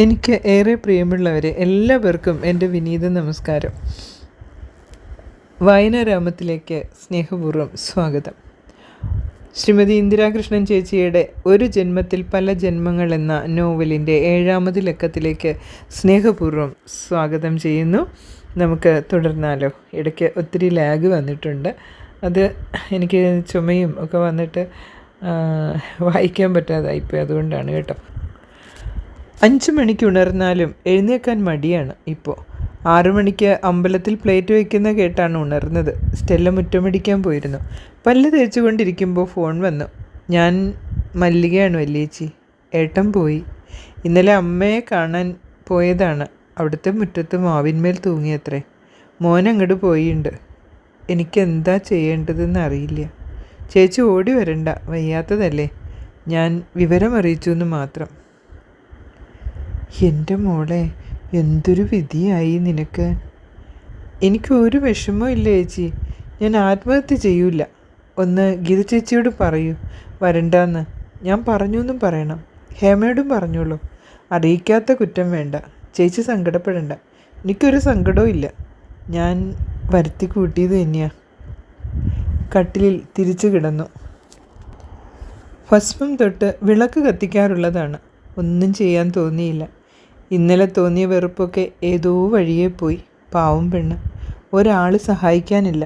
എനിക്ക് ഏറെ പ്രിയമുള്ളവരെ എല്ലാവർക്കും എൻ്റെ വിനീത നമസ്കാരം. വായനാരാമത്തിലേക്ക് സ്നേഹപൂർവ്വം സ്വാഗതം. ശ്രീമതി ഇന്ദിരാകൃഷ്ണൻ ചേച്ചിയുടെ ഒരു ജന്മത്തിൽ പല ജന്മങ്ങൾ എന്ന നോവലിൻ്റെ 7ാമത് ലക്കത്തിലേക്ക് സ്നേഹപൂർവ്വം സ്വാഗതം ചെയ്യുന്നു. നമുക്ക് തുടർന്നാലോ. ഇടയ്ക്ക് ഒത്തിരി ലാഗ് വന്നിട്ടുണ്ട്. അത് എനിക്ക് ചുമയും ഒക്കെ വന്നിട്ട് വായിക്കാൻ പറ്റാതായിപ്പോയി, അതുകൊണ്ടാണ് കേട്ടോ. 5 മണിക്ക് ഉണർന്നാലും എഴുന്നേൽക്കാൻ മടിയാണ് ഇപ്പോൾ. 6 മണിക്ക് അമ്പലത്തിൽ പ്ലേറ്റ് വയ്ക്കുന്ന കേട്ടാണ് ഉണർന്നത്. സ്റ്റെല്ല മുറ്റമടിക്കാൻ പോയിരുന്നു. പല്ല് തേച്ചുകൊണ്ടിരിക്കുമ്പോൾ ഫോൺ വന്നു. ഞാൻ മല്ലികയാണ് വല്യേച്ചി. ഏട്ടൻ പോയി. ഇന്നലെ അമ്മയെ കാണാൻ പോയതാണ്. അവിടുത്തെ മുറ്റത്ത് മാവിന്മേൽ തൂങ്ങിയത്രേ. മോൻ അങ്ങോട്ട് പോയിട്ടുണ്ട്. എനിക്കെന്താ ചെയ്യേണ്ടതെന്ന് അറിയില്ല. ചേച്ചി ഓടി വരണ്ട, വയ്യാത്തതല്ലേ. ഞാൻ വിവരമറിയിച്ചു എന്ന് മാത്രം. എൻ്റെ മോളെ, എന്തൊരു വിധിയായി നിനക്ക്. എനിക്കൊരു വിഷമവും ഇല്ല ചേച്ചി. ഞാൻ ആത്മഹത്യ ചെയ്യൂല. ഒന്ന് ഗീത ചേച്ചിയോട് പറയൂ വരണ്ടാന്ന്. ഞാൻ പറഞ്ഞു എന്നും പറയണം. ഹേമയോടും പറഞ്ഞോളൂ. അറിയിക്കാത്ത കുറ്റം വേണ്ട. ചേച്ചി സങ്കടപ്പെടണ്ട. എനിക്കൊരു സങ്കടവും ഇല്ല. ഞാൻ വരുത്തി കൂട്ടിയത് തന്നെയാണ്. കട്ടിലിൽ തിരിച്ചു കിടന്നു. ഭസ്മം തൊട്ട് വിളക്ക് കത്തിക്കാറുള്ളതാണ്. ഒന്നും ചെയ്യാൻ തോന്നിയില്ല. ഇന്നലെ തോന്നിയ വെറുപ്പൊക്കെ ഏതോ വഴിയെ പോയി. പാവം പെണ്ണ്. ഒരാൾ സഹായിക്കാനില്ല.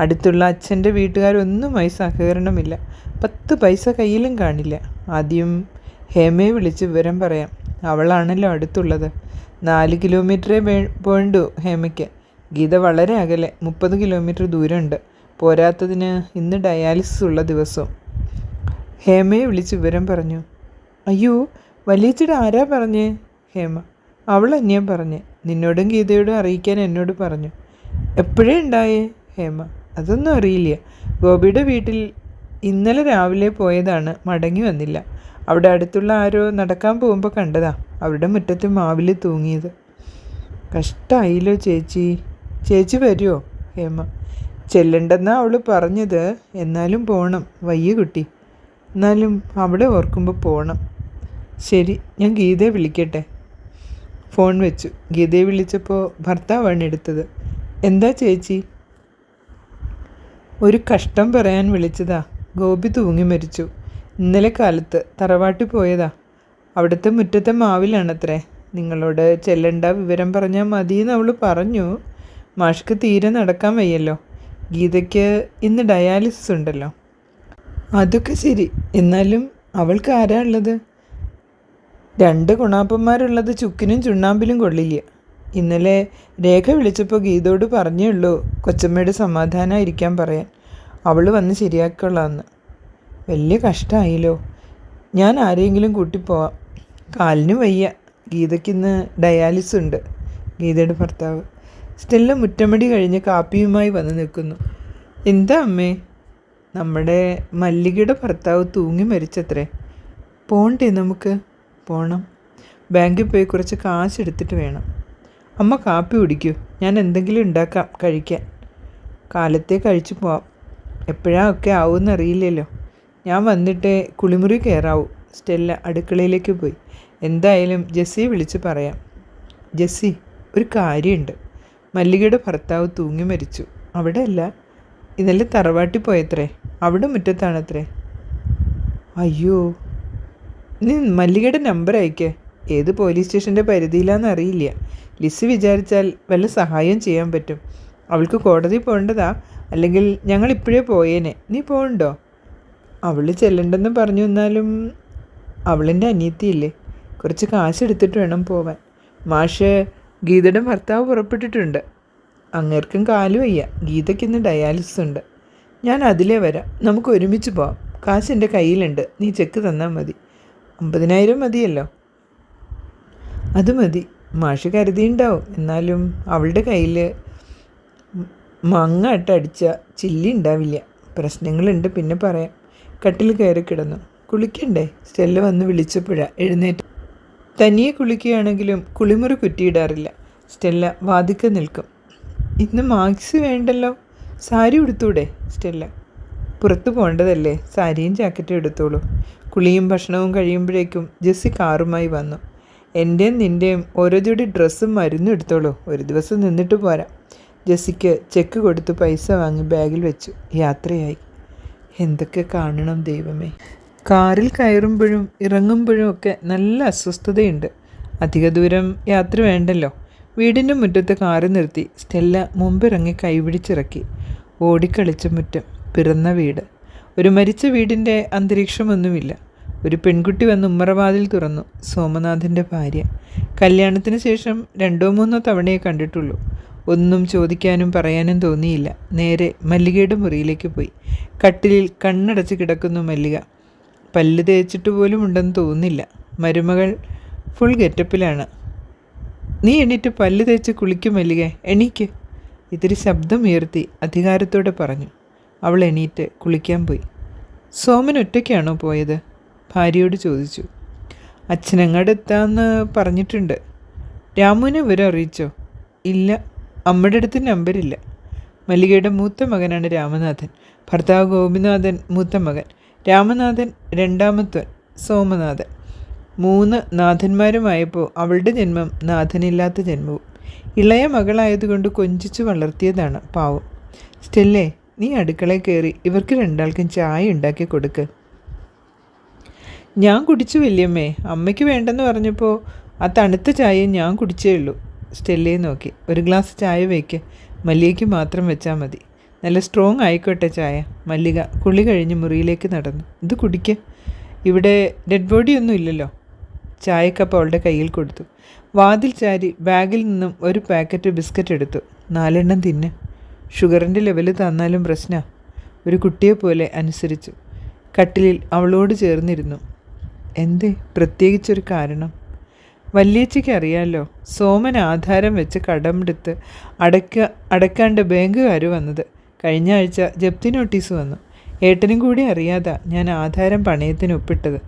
അടുത്തുള്ള അച്ഛൻ്റെ വീട്ടുകാരൊന്നുമായി സഹകരണമില്ല. 10 പൈസ കയ്യിലും കാണില്ല. ആദ്യം ഹേമയെ വിളിച്ച് വിവരം പറയാം. അവളാണല്ലോ അടുത്തുള്ളത്. 4 കിലോമീറ്ററേ പോണ്ടു ഹേമയ്ക്ക്. ഗീത വളരെ അകലെ, 30 കിലോമീറ്റർ ദൂരമുണ്ട്. പോരാത്തതിന് ഇന്ന് ഡയാലിസിസ് ഉള്ള ദിവസവും. ഹേമയെ വിളിച്ച് വിവരം പറഞ്ഞു. അയ്യോ, വലിയച്ചിടെ ആരാ പറഞ്ഞേ? ഹേമ. അവൾ തന്നെയാ പറഞ്ഞേ. നിന്നോടും ഗീതയോടും അറിയിക്കാൻ എന്നോട് പറഞ്ഞു. എപ്പോഴേ ഉണ്ടായേ? ഹേമ. അതൊന്നും അറിയില്ല. ഗോപിയുടെ വീട്ടിൽ ഇന്നലെ രാവിലെ പോയതാണ്, മടങ്ങി വന്നില്ല. അവിടെ അടുത്തുള്ള ആരോ നടക്കാൻ പോകുമ്പോൾ കണ്ടതാ അവരുടെ മുറ്റത്ത് മാവിൽ തൂങ്ങിയത്. കഷ്ടമായില്ലോ ചേച്ചി. ചേച്ചി വരുമോ? ഹേമ. ചെല്ലണ്ടെന്നാ അവൾ പറഞ്ഞത്. എന്നാലും പോകണം. വയ്യ കുട്ടി. എന്നാലും അവിടെ ഓർക്കുമ്പോൾ പോകണം. ശരി, ഞാൻ ഗീതയെ വിളിക്കട്ടെ. ഫോൺ വെച്ചു. ഗീതയെ വിളിച്ചപ്പോൾ ഭർത്താവാണ് എടുത്തത്. എന്താ ചേച്ചി? ഒരു കഷ്ടം പറയാൻ വിളിച്ചതാ. ഗോപി തൂങ്ങി മരിച്ചു. ഇന്നലെ കാലത്ത് തറവാട്ടിൽ പോയതാ. അവിടുത്തെ മുറ്റത്തെ മാവിലാണത്രേ. നിങ്ങളോട് ചെല്ലണ്ട, വിവരം പറഞ്ഞാൽ മതിയെന്ന് അവൾ പറഞ്ഞു. മാഷ്ക്ക് തീരെ നടക്കാൻ വയ്യല്ലോ. ഗീതയ്ക്ക് ഇന്ന് ഡയാലിസിസ് ഉണ്ടല്ലോ. അതൊക്കെ ശരി. എന്നാലും അവൾക്ക് ആരാ ഉള്ളത്? 2 ഗുണാപ്പന്മാരുള്ളത് ചുക്കിനും ചുണ്ണാമ്പിലും കൊള്ളില്ല. ഇന്നലെ രേഖ വിളിച്ചപ്പോൾ ഗീതയോട് പറഞ്ഞേ ഉള്ളൂ കൊച്ചമ്മയുടെ സമാധാനമായിരിക്കാൻ പറയാൻ. അവൾ വന്ന് ശരിയാക്കൊള്ളാന്ന്. വലിയ കഷ്ടമായില്ലോ. ഞാൻ ആരെങ്കിലും കൂട്ടിപ്പോവാം. കാലിന് വയ്യ. ഗീതയ്ക്കിന്ന് ഡയാലിസിസ് ഉണ്ട്. ഗീതയുടെ ഭർത്താവ്. സ്റ്റെല്ല മുറ്റമടി കഴിഞ്ഞ് കാപ്പിയുമായി വന്ന് നിൽക്കുന്നു. എന്താ അമ്മേ? നമ്മുടെ മല്ലികയുടെ ഭർത്താവ് തൂങ്ങി മരിച്ചത്രേ. പോണ്ടേ നമുക്ക്? പോണം. ബാങ്കിൽ പോയി കുറച്ച് കാശ് എടുത്തിട്ട് വേണം. അമ്മ കാപ്പി കുടിക്കൂ. ഞാൻ എന്തെങ്കിലും ഉണ്ടാക്കാം കഴിക്കാൻ. കാലത്തെ കഴിച്ചു പോവാം. എപ്പോഴാ ഒക്കെ ആവുമെന്നറിയില്ലല്ലോ. ഞാൻ വന്നിട്ട് കുളിമുറി കയറാവൂ. സ്റ്റെല്ല അടുക്കളയിലേക്ക് പോയി. എന്തായാലും ജെസ്സിയെ വിളിച്ച് പറയാം. ജെസ്സി, ഒരു കാര്യമുണ്ട്. മല്ലികയുടെ ഭർത്താവ് തൂങ്ങി മരിച്ചു. അവിടെ അല്ല, ഇന്നലെ തറവാട്ടിൽ പോയത്രേ. അവിടെ മുറ്റത്താണത്രേ. അയ്യോ, നീ മല്ലികയുടെ നമ്പർ അയക്കേ. ഏത് പോലീസ് സ്റ്റേഷൻ്റെ പരിധിയിലാണെന്ന് അറിയില്ല. ലിസി വിചാരിച്ചാൽ വല്ല സഹായം ചെയ്യാൻ പറ്റും. അവൾക്ക് കോടതി പോകേണ്ടതാ. അല്ലെങ്കിൽ ഞങ്ങൾ ഇപ്പോഴേ പോയേനെ. നീ പോകണ്ടോ? അവൾ ചെല്ലണ്ടെന്ന് പറഞ്ഞു. എന്നാലും അവളെൻ്റെ അനിയത്തിയില്ലേ. കുറച്ച് കാശ് എടുത്തിട്ട് വേണം പോവാൻ. മാഷ് ഗീതയുടെ ഭർത്താവ് പുറപ്പെട്ടിട്ടുണ്ട്. അങ്ങേർക്കും കാല് വയ്യ. ഗീതയ്ക്കിന്ന് ഡയാലിസിസ് ഉണ്ട്. ഞാൻ അതിലേ വരാം. നമുക്ക് ഒരുമിച്ച് പോവാം. കാശ് എൻ്റെ കയ്യിലുണ്ട്. നീ ചെക്ക് തന്നാൽ മതി. 50,000 മതിയല്ലോ. അത് മതി. മാഷ് കരുതിയുണ്ടാവും. എന്നാലും അവളുടെ കയ്യിൽ മങ്ങാട്ടടിച്ച ചില്ലി ഉണ്ടാവില്ല. പ്രശ്നങ്ങളുണ്ട്, പിന്നെ പറയാം. കട്ടിൽ കയറി കിടന്നു. കുളിക്കണ്ടേ? സ്റ്റെല്ല വന്ന് വിളിച്ചപ്പോഴാണ് എഴുന്നേറ്റ്. തനിയെ കുളിക്കുകയാണെങ്കിലും കുളിമുറി കുറ്റിയിടാറില്ല. സ്റ്റെല്ല വാതിക്ക നിൽക്കും. ഇന്ന് മാക്സി വേണ്ടല്ലോ. സാരി ഉടുത്തൂടെ? സ്റ്റെല്ല. പുറത്തു പോകേണ്ടതല്ലേ. സാരിയും ജാക്കറ്റും എടുത്തോളൂ. കുളിയും ഭക്ഷണവും കഴിയുമ്പോഴേക്കും ജെസ്സി കാറുമായി വന്നു. എൻ്റെയും നിൻ്റെയും ഓരോ ജോഡി ഡ്രസ്സും മരുന്നും എടുത്തോളൂ, ഒരു ദിവസം നിന്നിട്ട് പോരാം. ജെസ്സിക്ക് ചെക്ക് കൊടുത്ത് പൈസ വാങ്ങി ബാഗിൽ വെച്ചു. യാത്രയായി. എന്തൊക്കെ കാണണം ദൈവമേ. കാറിൽ കയറുമ്പോഴും ഇറങ്ങുമ്പോഴും ഒക്കെ നല്ല അസ്വസ്ഥതയുണ്ട്. അധിക ദൂരം യാത്ര വേണ്ടല്ലോ. വീടിൻ്റെ മുറ്റത്ത് കാറ് നിർത്തി സ്റ്റെല്ല മുമ്പിറങ്ങി കൈപിടിച്ചിറക്കി. ഓടിക്കളിച്ച മുറ്റം, പിറന്ന വീട്. ഒരു മരിച്ച വീടിൻ്റെ അന്തരീക്ഷമൊന്നുമില്ല. ഒരു പെൺകുട്ടി വന്ന് ഉമ്മറവാതിൽ തുറന്നു. സോമനാഥൻ്റെ ഭാര്യ. കല്യാണത്തിന് ശേഷം 2-3 തവണയേ കണ്ടിട്ടുള്ളൂ. ഒന്നും ചോദിക്കാനും പറയാനും തോന്നിയില്ല. നേരെ മല്ലികയുടെ മുറിയിലേക്ക് പോയി. കട്ടിലിൽ കണ്ണടച്ച് കിടക്കുന്നു മല്ലിക. പല്ല് തേച്ചിട്ട് പോലും ഉണ്ടെന്ന് തോന്നുന്നില്ല. മരുമകൾ ഫുൾ ഗെറ്റപ്പിലാണ്. നീ എണീറ്റ് പല്ല് തേച്ച് കുളിക്കും മല്ലിക, എണീക്ക്. ഇത്തിരി ശബ്ദം ഉയർത്തി അധികാരത്തോടെ പറഞ്ഞു. അവൾ എണീറ്റ് കുളിക്കാൻ പോയി. സോമൻ ഒറ്റയ്ക്കാണോ പോയത്? ഭാര്യയോട് ചോദിച്ചു. അച്ഛനങ്ങാട് എത്താമെന്ന് പറഞ്ഞിട്ടുണ്ട്. രാമുവിനെ വിവരം അറിയിച്ചോ? ഇല്ല, അമ്മയുടെ അടുത്ത് നമ്പരില്ല. മല്ലികയുടെ മൂത്ത മകനാണ് രാമനാഥൻ. ഭർത്താവ് ഗോപിനാഥൻ മൂത്ത മകൻ, രാമനാഥൻ രണ്ടാമത്തവൻ, സോമനാഥൻ. 3 നാഥന്മാരുമായപ്പോൾ അവളുടെ ജന്മം നാഥനില്ലാത്ത ജന്മവും. ഇളയ മകളായതുകൊണ്ട് കൊഞ്ചിച്ചു വളർത്തിയതാണ് പാവം. സ്റ്റെല്ലേ, നീ അടുക്കളയിൽ കയറി ഇവർക്ക് 2 ചായ ഉണ്ടാക്കി കൊടുക്ക്. ഞാൻ കുടിച്ചു വല്യമ്മേ. അമ്മയ്ക്ക് വേണ്ടെന്ന് പറഞ്ഞപ്പോൾ ആ തണുത്ത ചായ ഞാൻ കുടിച്ചേ ഉള്ളൂ. സ്റ്റെല്ലയെ നോക്കി. ഒരു ഗ്ലാസ് ചായ വയ്ക്ക്. മല്ലികയ്ക്ക് മാത്രം വെച്ചാൽ മതി. നല്ല സ്ട്രോങ് ആയിക്കോട്ടെ ചായ. മല്ലിക കുളി കഴിഞ്ഞ് മുറിയിലേക്ക് നടന്നു. ഇത് കുടിക്ക്. ഇവിടെ ഡെഡ് ബോഡിയൊന്നും ഇല്ലല്ലോ. ചായക്കപ്പ് അവളുടെ കയ്യിൽ കൊടുത്തു. വാതിൽ ചാരി ബാഗിൽ നിന്നും ഒരു പാക്കറ്റ് ബിസ്ക്കറ്റ് എടുത്തു. 4 തിന്ന്. ഷുഗറിൻ്റെ ലെവൽ തന്നാലും പ്രശ്നമാണ്. ഒരു കുട്ടിയെപ്പോലെ അനുസരിച്ചു. കട്ടിലിൽ അവളോട് ചേർന്നിരുന്നു. എന്തേ പ്രത്യേകിച്ചൊരു കാരണം? വല്യേച്ചിക്ക് അറിയാമല്ലോ, സോമൻ ആധാരം വെച്ച് കടമെടുത്ത് അടയ്ക്കാണ്ട് ബാങ്കുകാർ വന്നത്. കഴിഞ്ഞ ആഴ്ച ജപ്തി നോട്ടീസ് വന്നു. ഏട്ടനും കൂടി അറിയാതാ ഞാൻ ആധാരം പണയത്തിന് ഒപ്പിട്ടത്.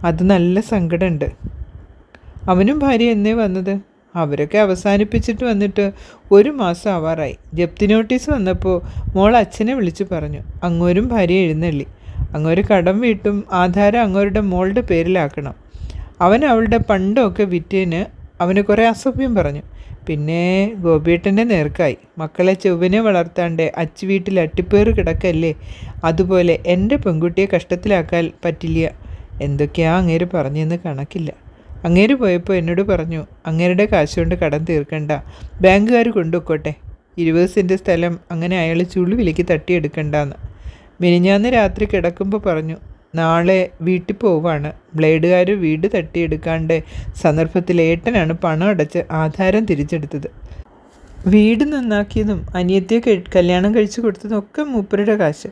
അത് നല്ല സങ്കടമുണ്ട്. അവനും ഭാര്യ എന്നേ വന്നത്? അവരൊക്കെ അവസാനിപ്പിച്ചിട്ട് വന്നിട്ട് 1 മാസം ആവാറായി. ജപ്തി നോട്ടീസ് വന്നപ്പോൾ മോൾ അച്ഛനെ വിളിച്ചു പറഞ്ഞു. അങ്ങോരും ഭാര്യ എഴുന്നള്ളി. അങ്ങോര് കടം വീട്ടും ആധാരം അങ്ങോരുടെ മോളുടെ പേരിലാക്കണം. അവൻ അവളുടെ പണ്ടൊക്കെ വിറ്റേന് അവന് കുറേ അസഭ്യം പറഞ്ഞു. പിന്നെ ഗോപിയേട്ടൻ്റെ നേർക്കായി. മക്കളെ ചൊവ്വനെ വളർത്താണ്ട് അച്ചു വീട്ടിൽ അട്ടിപ്പേറ് കിടക്കല്ലേ, അതുപോലെ എൻ്റെ പെൺകുട്ടിയെ കഷ്ടത്തിലാക്കാൻ പറ്റില്ല. എന്തൊക്കെയാ അങ്ങേര് പറഞ്ഞെന്ന് കണക്കില്ല. അങ്ങേര് പോയപ്പോൾ എന്നോട് പറഞ്ഞു, അങ്ങേരുടെ കാശുകൊണ്ട് കടം തീർക്കണ്ട, ബാങ്കുകാർ കൊണ്ടുവെക്കോട്ടെ. 20 സെൻറ്റ് സ്ഥലം അങ്ങനെ അയാൾ ചുള്ളുവിലേക്ക് തട്ടിയെടുക്കണ്ടെന്ന്. മിനിഞ്ഞാന്ന് രാത്രി കിടക്കുമ്പോൾ പറഞ്ഞു, നാളെ വീട്ടിൽ പോവാണ്. ബ്ലേഡുകാർ വീട് തട്ടിയെടുക്കാണ്ട് സന്ദർഭത്തിൽ ഏട്ടനാണ് പണം അടച്ച് ആധാരം തിരിച്ചെടുത്തത്. വീട് നന്നാക്കിയതും അനിയത്തിയെ കല്യാണം കഴിച്ചു കൊടുത്തതും ഒക്കെ മൂപ്പരുടെ കാശ്.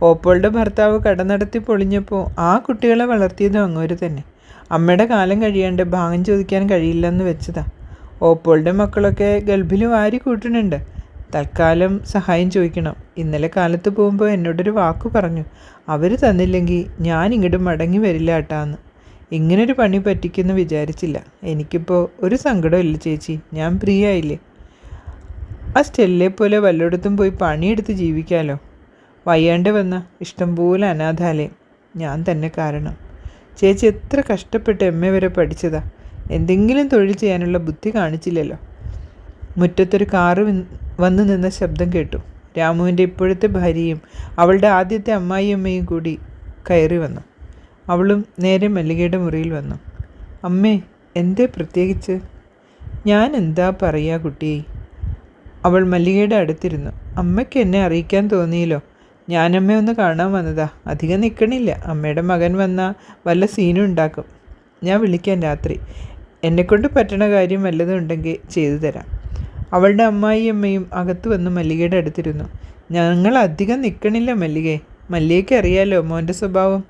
ഓപ്പോളുടെ ഭർത്താവ് കട നടത്തി പൊളിഞ്ഞപ്പോൾ ആ കുട്ടികളെ വളർത്തിയതും അങ്ങോര് തന്നെ. അമ്മയുടെ കാലം കഴിയാണ്ട് ഭാഗം ചോദിക്കാൻ കഴിയില്ലെന്ന് വെച്ചതാ. ഓപ്പോളുടെ മക്കളൊക്കെ ഗൾഫിൽ വാരി കൂട്ടുന്നുണ്ട്. തൽക്കാലം സഹായം ചോദിക്കണം. ഇന്നലെ കാലത്ത് പോകുമ്പോൾ എന്നോടൊരു വാക്ക് പറഞ്ഞു, അവർ തന്നില്ലെങ്കിൽ ഞാൻ ഇങ്ങോട്ട് മടങ്ങി വരില്ല ഏട്ടാന്ന്. ഇങ്ങനൊരു പണി പറ്റിക്കുമെന്ന് വിചാരിച്ചില്ല. എനിക്കിപ്പോൾ ഒരു സങ്കടമില്ല ചേച്ചി, ഞാൻ ഫ്രീ ആയില്ലേ. ആ സ്റ്റെല്ലെ പോലെ വല്ലയിടത്തും പോയി പണിയെടുത്ത് ജീവിക്കാമല്ലോ. വയ്യാണ്ട് വന്ന ഇഷ്ടംപോലെ അനാഥാലയം. ഞാൻ തന്നെ കാരണം. ചേച്ചി എത്ര കഷ്ടപ്പെട്ട് MA വരെ പഠിച്ചതാ. എന്തെങ്കിലും തൊഴിൽ ചെയ്യാനുള്ള ബുദ്ധി കാണിച്ചില്ലല്ലോ. മുറ്റത്തൊരു കാറ് വന്നു നിന്ന ശബ്ദം കേട്ടു. രാമുവിൻ്റെ ഇപ്പോഴത്തെ ഭാര്യയും അവളുടെ ആദ്യത്തെ അമ്മായിയമ്മയും കൂടി കയറി വന്നു. അവളും നേരെ മല്ലികയുടെ മുറിയിൽ വന്നു. അമ്മേ, എന്തേ പ്രത്യേകിച്ച്? ഞാൻ എന്താ പറയുക കുട്ടിയെ. അവൾ മല്ലികയുടെ അടുത്തിരുന്നു. അമ്മയ്ക്ക് എന്നെ അറിയിക്കാൻ തോന്നിയല്ലോ. ഞാനമ്മ ഒന്ന് കാണാൻ വന്നതാ. അധികം നിൽക്കണില്ല. അമ്മയുടെ മകൻ വന്നാൽ വല്ല സീനും ഉണ്ടാക്കും. ഞാൻ വിളിക്കാം രാത്രി. എന്നെക്കൊണ്ട് പറ്റണ കാര്യം വല്ലതും ഉണ്ടെങ്കിൽ ചെയ്തു തരാം. അവളുടെ അമ്മായിയമ്മയും അകത്ത് വന്ന് മല്ലികയുടെ അടുത്തിരുന്നു. ഞങ്ങൾ അധികം നിൽക്കണില്ല മല്ലികയെ. മല്ലികയ്ക്ക് അറിയാലോ മോൻ്റെ സ്വഭാവം.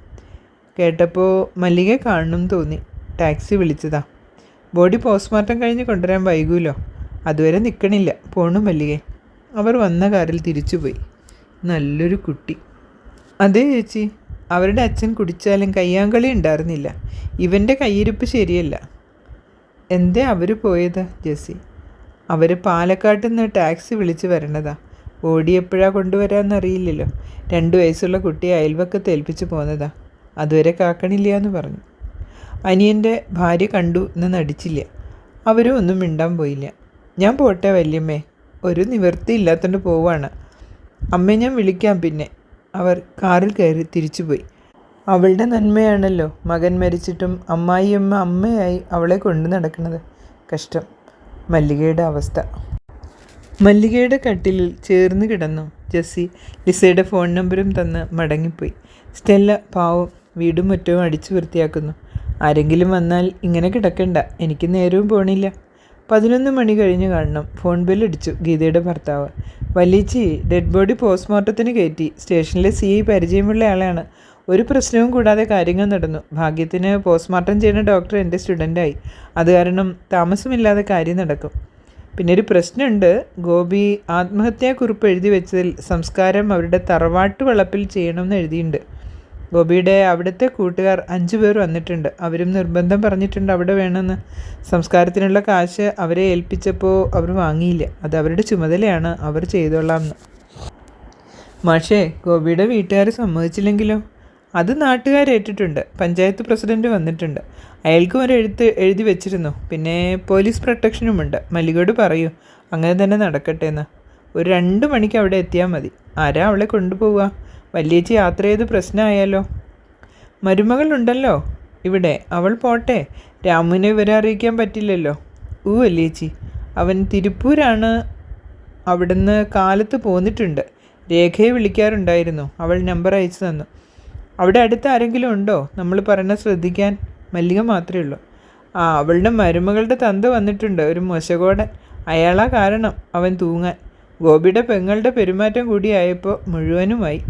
കേട്ടപ്പോൾ മല്ലികയെ കാണണം തോന്നി. ടാക്സി വിളിച്ചതാ. ബോഡി പോസ്റ്റ്മോർട്ടം കഴിഞ്ഞ് കൊണ്ടുവരാൻ വൈകുമല്ലോ. അതുവരെ നിൽക്കണില്ല. പോണു മല്ലികയെ. അവർ വന്ന കാറിൽ തിരിച്ചുപോയി. നല്ലൊരു കുട്ടി. അതേ ചേച്ചി, അവരുടെ അച്ഛൻ കുടിച്ചാലും കയ്യാങ്കളി ഉണ്ടായിരുന്നില്ല. ഇവൻ്റെ കയ്യിരിപ്പ് ശരിയല്ല. എന്തേ അവർ പോയത് ജെസ്സി? അവർ പാലക്കാട്ടിൽ നിന്ന് ടാക്സി വിളിച്ച് വരണതാ. ബോഡി എപ്പോഴാണ് കൊണ്ടുവരാമെന്നറിയില്ലല്ലോ. 2 വയസ്സുള്ള കുട്ടിയെ അയൽവക്കത്ത് ഏൽപ്പിച്ച് പോന്നതാ. അതുവരെ കാക്കണില്ല എന്ന് പറഞ്ഞു. അനിയൻ്റെ ഭാര്യ കണ്ടു എന്ന് നടിച്ചില്ല. അവരും ഒന്നും മിണ്ടാൻ പോയില്ല. ഞാൻ പോട്ടെ വല്യമ്മേ, ഒരു നിവൃത്തിയില്ലാത്തതുകൊണ്ട് പോവാണ്. അമ്മയെ ഞാൻ വിളിക്കാം പിന്നെ. അവർ കാറിൽ കയറി തിരിച്ചുപോയി. അവളുടെ നന്മയാണല്ലോ മകൻ മരിച്ചിട്ടും അമ്മായിയമ്മ അമ്മയായി അവളെ കൊണ്ടു നടക്കുന്നത്. കഷ്ടം. മല്ലികയുടെ അവസ്ഥ. മല്ലികയുടെ കട്ടിലിൽ ചേർന്ന് കിടന്നു ജെസ്സി. ലിസയുടെ ഫോൺ നമ്പറും തന്ന് മടങ്ങിപ്പോയി. സ്റ്റെല്ല പാവം വീടും മുറ്റവും അടിച്ചു വൃത്തിയാക്കുന്നു. ആരെങ്കിലും വന്നാൽ ഇങ്ങനെ കിടക്കണ്ട, എനിക്ക് നേരവും പോണില്ല. 11 മണി കഴിഞ്ഞ് കാണണം. ഫോൺ ബെല്ലടിച്ചു. ഗീതയുടെ ഭർത്താവ്. വലിയച്ചി, ഡെഡ് ബോഡി പോസ്റ്റ്മോർട്ടത്തിന് കയറ്റി. സ്റ്റേഷനിലെ CI പരിചയമുള്ള ആളാണ്. ഒരു പ്രശ്നവും കൂടാതെ കാര്യങ്ങൾ നടന്നു. ഭാഗ്യത്തിന് പോസ്റ്റ്മോർട്ടം ചെയ്യുന്ന ഡോക്ടർ എൻ്റെ സ്റ്റുഡൻ്റായി. അത് കാരണം താമസമില്ലാതെ കാര്യം നടക്കും. പിന്നെ ഒരു പ്രശ്നമുണ്ട്. ഗോപി ആത്മഹത്യാക്കുറിപ്പ് എഴുതി വെച്ചതിൽ സംസ്കാരം അവരുടെ തറവാട്ട് വളപ്പിൽ ചെയ്യണമെന്ന് എഴുതിയിട്ടുണ്ട്. ഗോപിയുടെ അവിടുത്തെ കൂട്ടുകാർ 5 പേർ വന്നിട്ടുണ്ട്. അവരും നിർബന്ധം പറഞ്ഞിട്ടുണ്ട് അവിടെ വേണമെന്ന്. സംസ്കാരത്തിനുള്ള കാശ് അവരെ ഏൽപ്പിച്ചപ്പോൾ അവർ വാങ്ങിയില്ല. അത് അവരുടെ ചുമതലയാണ്, അവർ ചെയ്തോളാമെന്ന്. മാഷേ, ഗോപിയുടെ വീട്ടുകാർ സമ്മതിച്ചില്ലെങ്കിലോ? അത് നാട്ടുകാരേറ്റിട്ടുണ്ട്. പഞ്ചായത്ത് പ്രസിഡൻറ്റ് വന്നിട്ടുണ്ട്. അയാൾക്കും ഒരു എഴുതി വെച്ചിരുന്നു. പിന്നെ പോലീസ് പ്രൊട്ടക്ഷനുമുണ്ട്. മല്ലികയോട് പറയൂ അങ്ങനെ തന്നെ നടക്കട്ടെ എന്ന്. ഒരു 2 മണിക്ക് അവിടെ എത്തിയാൽ മതി. ആരാ അവളെ കൊണ്ടുപോവുക? വലിയേച്ചി യാത്ര ചെയ്ത് പ്രശ്നമായാലോ? മരുമകളുണ്ടല്ലോ ഇവിടെ, അവൾ പോട്ടെ. രാമുവിനെ വിവരം അറിയിക്കാൻ പറ്റില്ലല്ലോ. വലിയേച്ചി, അവൻ തിരുപ്പൂരാണ്. അവിടുന്ന് കാലത്ത് പോന്നിട്ടുണ്ട്. രേഖയെ വിളിക്കാറുണ്ടായിരുന്നു. അവൾ നമ്പർ അയച്ചു തന്നു. അവിടെ അടുത്ത് ആരെങ്കിലും ഉണ്ടോ നമ്മൾ പറയുന്നത് ശ്രദ്ധിക്കാൻ? മല്ലിക മാത്രമേ ഉള്ളൂ. അവളുടെ മരുമകളുടെ തന്ത വന്നിട്ടുണ്ട്, ഒരു മൊശകോടൻ. അയാളാ കാരണം അവൻ തൂങ്ങാൻ. ഗോപിയുടെ പെങ്ങളുടെ പെരുമാറ്റം കൂടിയായപ്പോൾ മുഴുവനുമായി.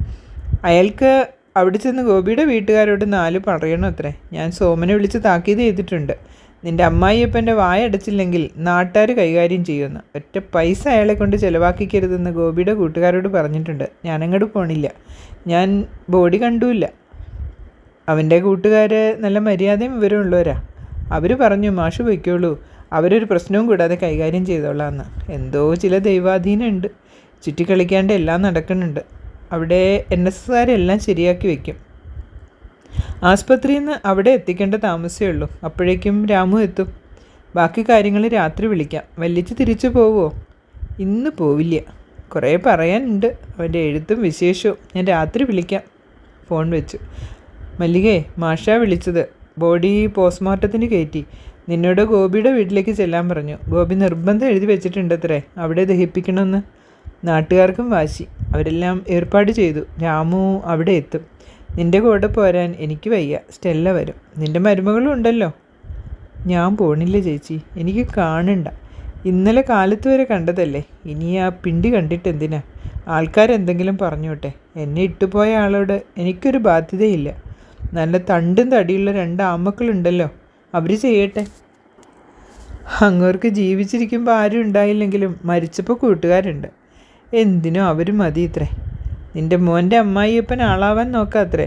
അയാൾക്ക് അവിടെ ചെന്ന് ഗോപിയുടെ വീട്ടുകാരോട് 4 പറയണം അത്രേ. ഞാൻ സോമനെ വിളിച്ച് താക്കീത് ചെയ്തിട്ടുണ്ട്. നിൻ്റെ അമ്മായിയപ്പൻ്റെ വായടച്ചില്ലെങ്കിൽ നാട്ടുകാർ കൈകാര്യം ചെയ്യുമെന്ന്. ഒറ്റ പൈസ അയാളെ കൊണ്ട് ചിലവാക്കിക്കരുതെന്ന് ഗോപിയുടെ കൂട്ടുകാരോട് പറഞ്ഞിട്ടുണ്ട്. ഞാനങ്ങോട്ട് പോണില്ല. ഞാൻ ബോഡി കണ്ടുമില്ല. അവൻ്റെ കൂട്ടുകാർ നല്ല മര്യാദയും വിവരമുള്ളവരാ. അവർ പറഞ്ഞു മാഷ് വയ്ക്കുള്ളൂ, അവരൊരു പ്രശ്നവും കൂടാതെ കൈകാര്യം ചെയ്തോളാമെന്ന്. എന്തോ ചില ദൈവാധീനമുണ്ട്. ചുറ്റിക്കളിക്കാണ്ട് എല്ലാം നടക്കുന്നുണ്ട്. അവിടെ NSകാരെല്ലാം ശരിയാക്കി വയ്ക്കും. ആസ്പത്രിയിൽ നിന്ന് അവിടെ എത്തിക്കേണ്ട താമസമേ ഉള്ളൂ. അപ്പോഴേക്കും രാമു എത്തും. ബാക്കി കാര്യങ്ങൾ രാത്രി വിളിക്കാം. വലിച്ച് തിരിച്ചു പോവുമോ? ഇന്ന് പോവില്ല. കുറേ പറയാനുണ്ട്. അവൻ്റെ എഴുത്തും വിശേഷവും. ഞാൻ രാത്രി വിളിക്കാം. ഫോൺ വെച്ചു. മല്ലികേ, മാഷാ വിളിച്ചത്. ബോഡി പോസ്റ്റ്മോർട്ടത്തിന് കയറ്റി. നിന്നോട് ഗോപിയുടെ വീട്ടിലേക്ക് ചെല്ലാൻ പറഞ്ഞു. ഗോപി നിർബന്ധം എഴുതി വെച്ചിട്ടുണ്ട് അത്രേ അവിടെ ദഹിപ്പിക്കണമെന്ന്. നാട്ടുകാർക്കും വാശി. അവരെല്ലാം ഏർപ്പാട് ചെയ്തു. രാമു അവിടെ എത്തും. നിൻ്റെ കൂടെ പോരാൻ എനിക്ക് വയ്യ. സ്റ്റെല്ല വരും. നിൻ്റെ മരുമകളും ഉണ്ടല്ലോ. ഞാൻ പോണില്ല ചേച്ചി, എനിക്ക് കാണണ്ട. ഇന്നലെ കാലത്ത് വരെ കണ്ടതല്ലേ. ഇനി ആ പിണ്ടി കണ്ടിട്ട് എന്തിനാ? ആൾക്കാരെന്തെങ്കിലും പറഞ്ഞോട്ടെ. എന്നെ ഇട്ടുപോയ ആളോട് എനിക്കൊരു ബാധ്യതയില്ല. നല്ല തണ്ടും തടിയുള്ള 2 ആമക്കളുണ്ടല്ലോ, അവർ ചെയ്യട്ടെ. അങ്ങോർക്ക് ജീവിച്ചിരിക്കുമ്പോൾ ആരും ഉണ്ടായില്ലെങ്കിലും മരിച്ചപ്പോൾ കൂട്ടുകാരുണ്ട്. എന്തിനോ അവർ മതി ഇത്രേ. നിൻ്റെ മോൻ്റെ അമ്മായിയപ്പൻ ആളാവാൻ നോക്കാത്രേ.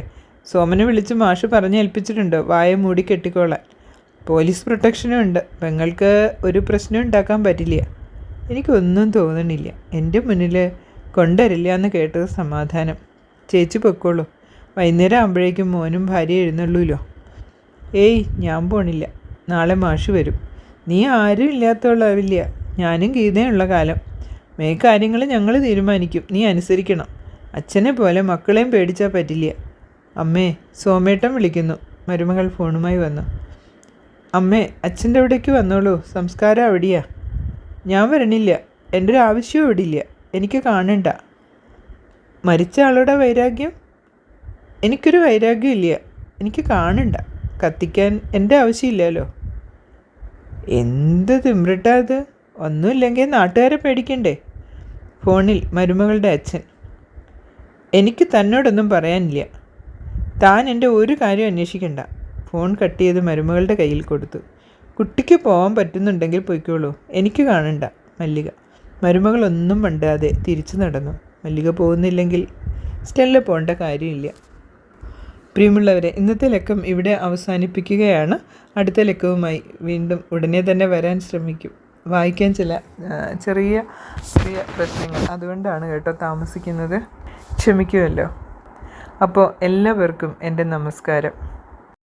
സോമനെ വിളിച്ച് മാഷ് പറഞ്ഞേൽപ്പിച്ചിട്ടുണ്ട് വായ മൂടി കെട്ടിക്കോളാൻ. പോലീസ് പ്രൊട്ടക്ഷനും ഉണ്ട്. പെങ്ങൾക്ക് ഒരു പ്രശ്നം ഉണ്ടാക്കാൻ പറ്റില്ല. എനിക്കൊന്നും തോന്നണില്ല. എൻ്റെ മുന്നിൽ കൊണ്ടുവരില്ല എന്ന് കേട്ടത് സമാധാനം. ചേച്ചി പൊക്കോളൂ. വൈകുന്നേരം ആകുമ്പോഴേക്കും മോനും ഭാര്യ എഴുന്നള്ളൂല്ലോ. ഏയ്, ഞാൻ പോണില്ല. നാളെ മാഷ് വരും. നീ ആരും ഇല്ലാത്തവളാവില്ല. ഞാനും ഗീതയുള്ള കാലം. കാര്യങ്ങൾ ഞങ്ങൾ തീരുമാനിക്കും. നീ അനുസരിക്കണം. അച്ഛനെ പോലെ മക്കളെയും പേടിച്ചാൽ പറ്റില്ല. അമ്മേ, സോമേട്ടൻ വിളിക്കുന്നു. മരുമകൾ ഫോണുമായി വന്നു. അമ്മേ, അച്ഛൻ്റെ അവിടേക്ക് വന്നോളൂ. സംസ്കാരം അവിടെയാ. ഞാൻ വരണില്ല. എൻ്റെ ഒരു ആവശ്യവും ഇവിടെ ഇല്ല. എനിക്ക് കാണണ്ട. മരിച്ച ആളുടെ വൈരാഗ്യം? എനിക്കൊരു വൈരാഗ്യം ഇല്ല. എനിക്ക് കാണണ്ട. കത്തിക്കാൻ എൻ്റെ ആവശ്യമില്ലല്ലോ. എന്ത് തിമ്രിട്ടാ അത്? ഒന്നുമില്ലെങ്കിൽ നാട്ടുകാരെ പേടിക്കണ്ടേ? ഫോണിൽ മരുമകളുടെ അച്ഛൻ. എനിക്ക് തന്നോടൊന്നും പറയാനില്ല. താൻ എൻ്റെ ഒരു കാര്യം അന്വേഷിക്കണ്ട. ഫോൺ കട്ട് ചെയ്ത് മരുമകളുടെ കയ്യിൽ കൊടുത്തു. കുട്ടിക്ക് പോകാൻ പറ്റുന്നുണ്ടെങ്കിൽ പോയിക്കോളൂ. എനിക്ക് കാണണ്ട. മല്ലിക. മരുമകളൊന്നും മണ്ടാതെ തിരിച്ചു നടന്നു. മല്ലിക പോകുന്നില്ലെങ്കിൽ സ്റ്റെല്ല പോകേണ്ട കാര്യമില്ല. പ്രിയമുള്ളവരെ, ഇന്നത്തെ ലക്കം ഇവിടെ അവസാനിപ്പിക്കുകയാണ്. അടുത്ത ലക്കവുമായി വീണ്ടും ഉടനെ തന്നെ വരാൻ ശ്രമിക്കും. വായിക്കാൻ ചില ചെറിയ പ്രശ്നങ്ങൾ, അതുകൊണ്ടാണ് കേട്ടോ താമസിക്കുന്നത്. ക്ഷമിക്കുമല്ലോ. അപ്പോൾ എല്ലാവർക്കും എൻ്റെ നമസ്കാരം.